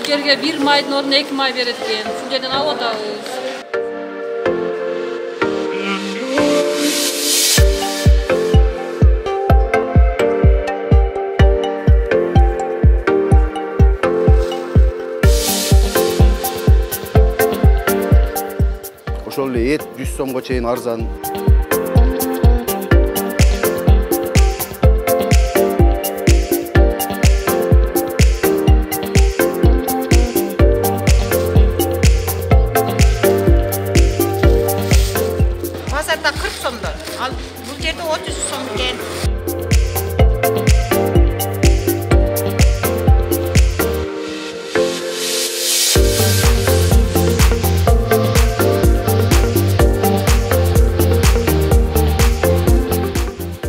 Бул жерге 1 майдын ордуна 2 май берет экен. Ушул жерден алып атабыз. Ошол эле эт 100 сомго чейин арзан. Базарда 40 сомдон, ал бул жерде 30 сом экен.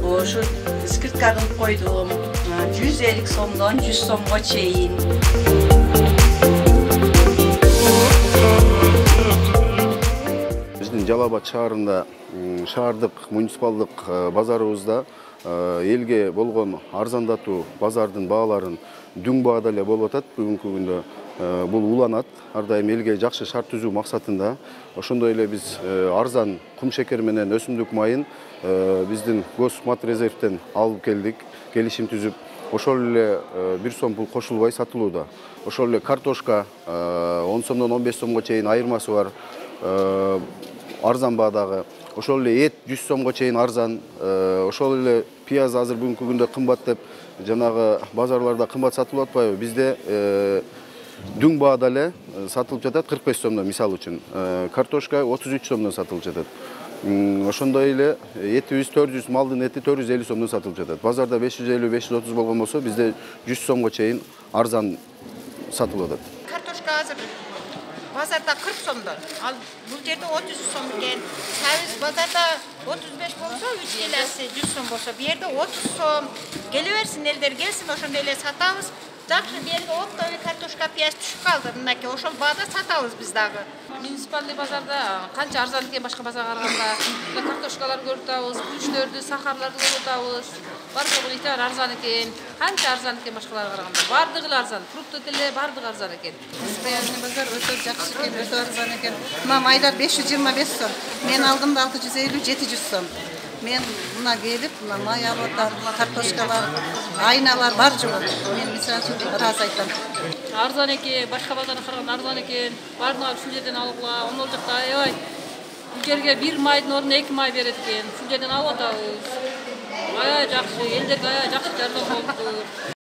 Ошо скидка кылып койдум. 150 сомдон 100 сомго чейин. Биздин Жалал Абад шаарында шаардык муниципалдык базарыбызда элге болгон арзандатуу базардын бааларын дүң баада эле болуп атат. Бүгүнкү күндө бул уланат. Ар дайым элге жакшы шарт түзүү максатында ошондой эле биз арзан кум шекер менен өсүмдүк майын биздин Госматрезервден алып келдик, келишим түзүп. Ошол эле 1 сом пул кошулбай сатылууда. Ошол эле картошка 10 сомдон 15 сомго чейин айырмасы бар. Арзан баадагы. Ошол эле эт 100 сомго чейин арзан. Ошол эле пияз азыр бүгүнкү күндө кымбат деп жанагы базарларда кымбат сатылып атпайбы? Бизде дүң баада эле сатылып жатат 45 сомдон мисалы үчүн. Картошка 33 сомдон сатылып жатат. Ошондой эле этибиз 400, малдын эти 450 сомдон сатылып жатат. Базарда 550-530 болгон болсо, бизде 100 сомго чейин арзан сатылып атат. Картошка азыр базарда 40 сомдон, ал бул жерде 30 сом экен. Сабиз базарда 35 болсо, 3 келеси 100 сом болсо, бу жерде 30 сом. Келе берсин, элдер келсин, ошондой эле сатабыз. Жакшы берге оптовый картошка пияз түшүп калды. Мынакей ошол баада сатабыз биз дагы. Муниципалдый базарда канча арзан экен башка базарга караганда. Картошкалар көрүп атабыз, күчтөрдү, сахарларды көрүп атабыз. Бардыгы итер арзан экен. Канча арзан экен башкаларга караганда. Бардыгы арзан, фрукты деле бардыгы арзан экен. Постоянный базар өтө жакшы экен, өтө арзан экен. Мына майдар 525 сом. Мен алдымда 650-700 сом. Мен мына келип, мына май алып атам, картошкалар, айналар бар жок. Мен мисалы үчүн ыраазы айтам. Арзан экен, башка базарга караганда арзан экен. Бардыгы ушул жерден алгыла, оңол жакта аябай. Бул жерге 1 майдын ордуна 2 май берет экен. Ушул жерден алып атабыз. Аябай жакшы, элдерге аябай жакшы жардам болуптур.